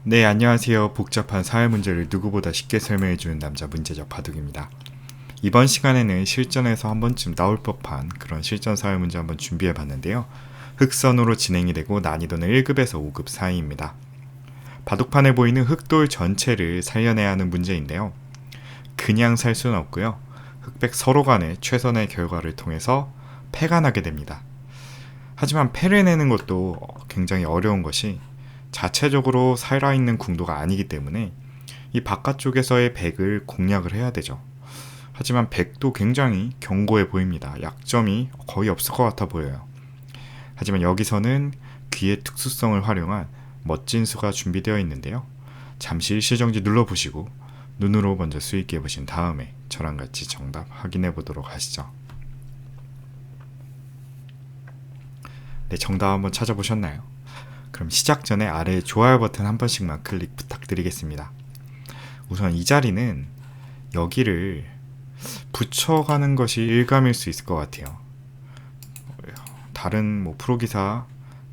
네, 안녕하세요. 복잡한 사회 문제를 누구보다 쉽게 설명해주는 남자 문제적 바둑입니다. 이번 시간에는 실전에서 한 번쯤 나올 법한 그런 실전 사회 문제 한번 준비해봤는데요. 흑선으로 진행이 되고 난이도는 1급에서 5급 사이입니다. 바둑판에 보이는 흑돌 전체를 살려내야 하는 문제인데요. 그냥 살 수는 없고요. 흑백 서로 간의 최선의 결과를 통해서 패가 나게 됩니다. 하지만 패를 내는 것도 굉장히 어려운 것이 자체적으로 살아있는 궁도가 아니기 때문에 이 바깥쪽에서의 백을 공략을 해야 되죠. 하지만 백도 굉장히 견고해 보입니다. 약점이 거의 없을 것 같아 보여요. 하지만 여기서는 귀의 특수성을 활용한 멋진 수가 준비되어 있는데요. 잠시 일시정지 눌러보시고 눈으로 먼저 수익해 보신 다음에 저랑 같이 정답 확인해 보도록 하시죠. 네, 정답 한번 찾아보셨나요? 그럼 시작 전에 아래 좋아요 버튼 한 번씩만 클릭 부탁드리겠습니다. 우선 이 자리는 여기를 붙여가는 것이 일감일 수 있을 것 같아요. 다른 프로기사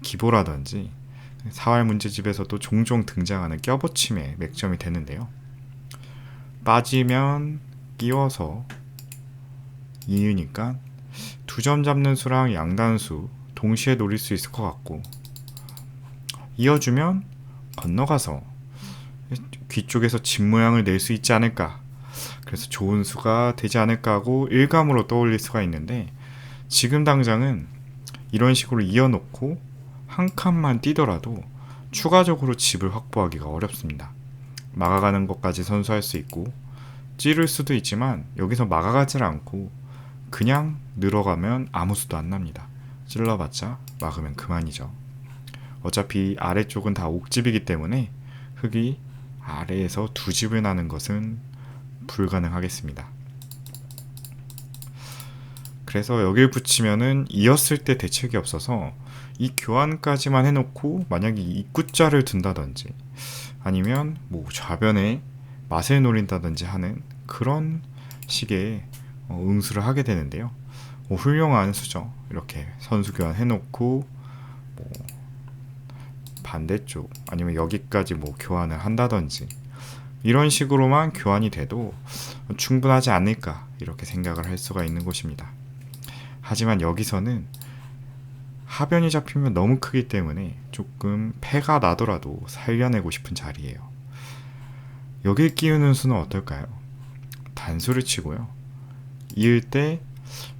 기보라든지 사활 문제집에서도 종종 등장하는 껴붙임의 맥점이 되는데요. 빠지면 끼워서 이유니까 두 점 잡는 수랑 양단수 동시에 노릴 수 있을 것 같고, 이어주면 건너가서 귀 쪽에서 집 모양을 낼 수 있지 않을까, 그래서 좋은 수가 되지 않을까 하고 일감으로 떠올릴 수가 있는데, 지금 당장은 이런 식으로 이어놓고 한 칸만 뛰더라도 추가적으로 집을 확보하기가 어렵습니다. 막아가는 것까지 선수할 수 있고 찌를 수도 있지만 여기서 막아가질 않고 그냥 늘어가면 아무 수도 안 납니다. 찔러봤자 막으면 그만이죠. 어차피 아래쪽은 다 옥집이기 때문에 흙이 아래에서 두 집을 나는 것은 불가능하겠습니다. 그래서 여길 붙이면은 이었을 때 대책이 없어서 이 교환까지만 해놓고 만약에 입구자를 둔다든지 아니면 좌변에 맛을 노린다든지 하는 그런 식의 응수를 하게 되는데요. 훌륭한 수죠. 이렇게 선수 교환 해놓고 반대쪽 아니면 여기까지 교환을 한다든지 이런 식으로만 교환이 돼도 충분하지 않을까 이렇게 생각을 할 수가 있는 곳입니다. 하지만 여기서는 하변이 잡히면 너무 크기 때문에 조금 패가 나더라도 살려내고 싶은 자리예요. 여길 끼우는 수는 어떨까요? 단수를 치고요. 이을 때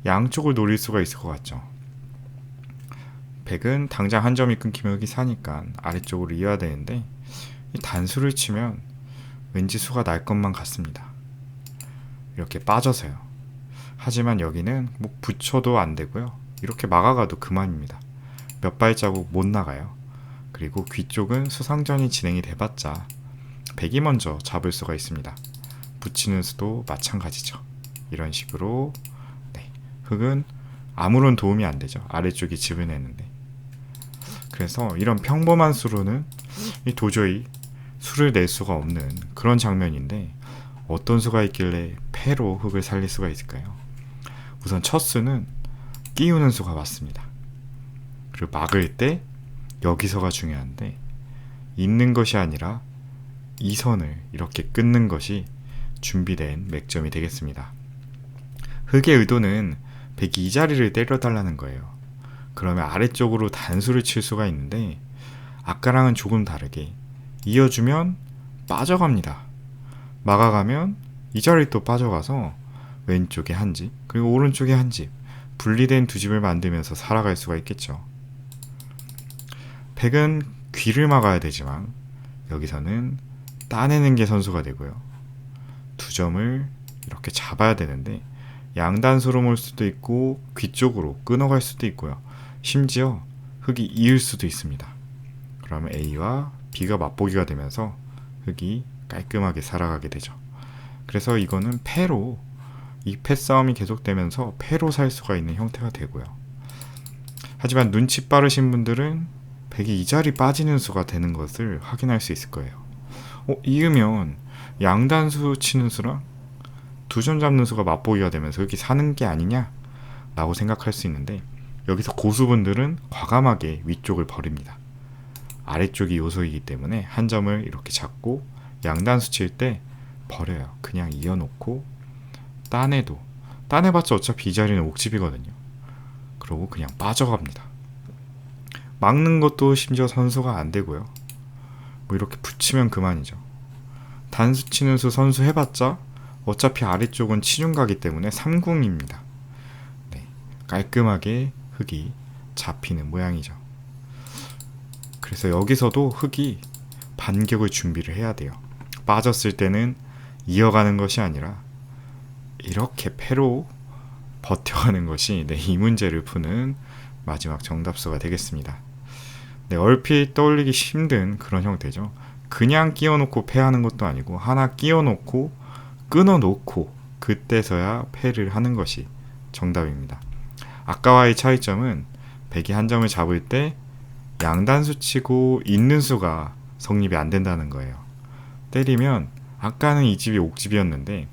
양쪽을 노릴 수가 있을 것 같죠. 백은 당장 한 점이 끊기면 흙이 사니까 아래쪽으로 이어야 되는데, 이 단수를 치면 왠지 수가 날 것만 같습니다. 이렇게 빠져서요. 하지만 여기는 붙여도 안 되고요. 이렇게 막아가도 그만입니다. 몇 발자국 못 나가요. 그리고 귀 쪽은 수상전이 진행이 돼봤자 백이 먼저 잡을 수가 있습니다. 붙이는 수도 마찬가지죠. 이런 식으로 흙은 아무런 도움이 안 되죠. 아래쪽이 집을 내는데. 그래서 이런 평범한 수로는 도저히 수를 낼 수가 없는 그런 장면인데, 어떤 수가 있길래 패로 흙을 살릴 수가 있을까요? 우선 첫 수는 끼우는 수가 맞습니다. 그리고 막을 때 여기서가 중요한데, 있는 것이 아니라 이 선을 이렇게 끊는 것이 준비된 맥점이 되겠습니다. 흙의 의도는 백이 이 자리를 때려달라는 거예요. 그러면 아래쪽으로 단수를 칠 수가 있는데, 아까랑은 조금 다르게 이어주면 빠져갑니다. 막아가면 이 자리 또 빠져가서 왼쪽에 한 집, 그리고 오른쪽에 한 집, 분리된 두 집을 만들면서 살아갈 수가 있겠죠. 백은 귀를 막아야 되지만 여기서는 따내는 게 선수가 되고요. 두 점을 이렇게 잡아야 되는데 양단수로 몰 수도 있고 귀 쪽으로 끊어갈 수도 있고요. 심지어 흙이 이을 수도 있습니다. 그러면 A와 B가 맞보기가 되면서 흙이 깔끔하게 살아가게 되죠. 그래서 이거는 패로, 이 패싸움이 계속되면서 패로 살 수가 있는 형태가 되고요. 하지만 눈치 빠르신 분들은 백이 이 자리 빠지는 수가 되는 것을 확인할 수 있을 거예요. 이으면 양단수 치는 수랑 두 점 잡는 수가 맞보기가 되면서 여기 사는 게 아니냐 라고 생각할 수 있는데, 여기서 고수분들은 과감하게 위쪽을 버립니다. 아래쪽이 요소이기 때문에 한 점을 이렇게 잡고 양단수 칠 때 버려요. 그냥 이어놓고 따내봤자 어차피 이 자리는 옥집이거든요. 그러고 그냥 빠져갑니다. 막는 것도 심지어 선수가 안 되고요. 뭐 이렇게 붙이면 그만이죠. 단수 치는 수 선수 해봤자 어차피 아래쪽은 치중가기 때문에 3궁입니다. 네, 깔끔하게 흙이 잡히는 모양이죠. 그래서 여기서도 흙이 반격을 준비를 해야 돼요. 빠졌을 때는 이어가는 것이 아니라 이렇게 패로 버텨가는 것이 이 문제를 푸는 마지막 정답수가 되겠습니다. 네, 얼핏 떠올리기 힘든 그런 형태죠. 그냥 끼워놓고 패하는 것도 아니고 하나 끼워놓고 끊어놓고 그때서야 패를 하는 것이 정답입니다. 아까와의 차이점은 백이 한 점을 잡을 때 양단수 치고 있는 수가 성립이 안 된다는 거예요. 때리면 아까는 이 집이 옥집이었는데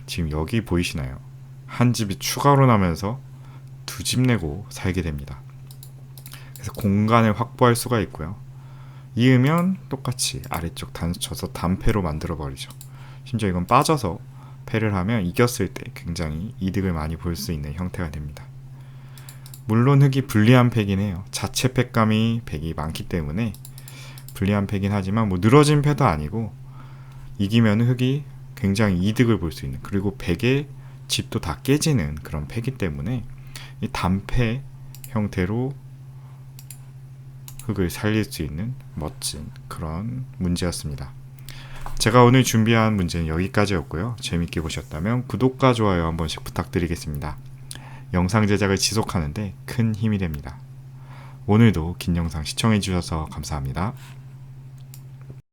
지금 여기 보이시나요? 한 집이 추가로 나면서 두 집 내고 살게 됩니다. 그래서 공간을 확보할 수가 있고요. 이으면 똑같이 아래쪽 단수 쳐서 단패로 만들어 버리죠. 심지어 이건 빠져서 패를 하면 이겼을 때 굉장히 이득을 많이 볼 수 있는 형태가 됩니다. 물론 흙이 불리한 패긴 해요. 자체 패감이 백이 많기 때문에 불리한 패긴 하지만 뭐 늘어진 패도 아니고 이기면 흙이 굉장히 이득을 볼 수 있는, 그리고 백의 집도 다 깨지는 그런 패기 때문에 이 단패 형태로 흙을 살릴 수 있는 멋진 그런 문제였습니다. 제가 오늘 준비한 문제는 여기까지였고요. 재밌게 보셨다면 구독과 좋아요 한 번씩 부탁드리겠습니다. 영상 제작을 지속하는데 큰 힘이 됩니다. 오늘도 긴 영상 시청해 주셔서 감사합니다.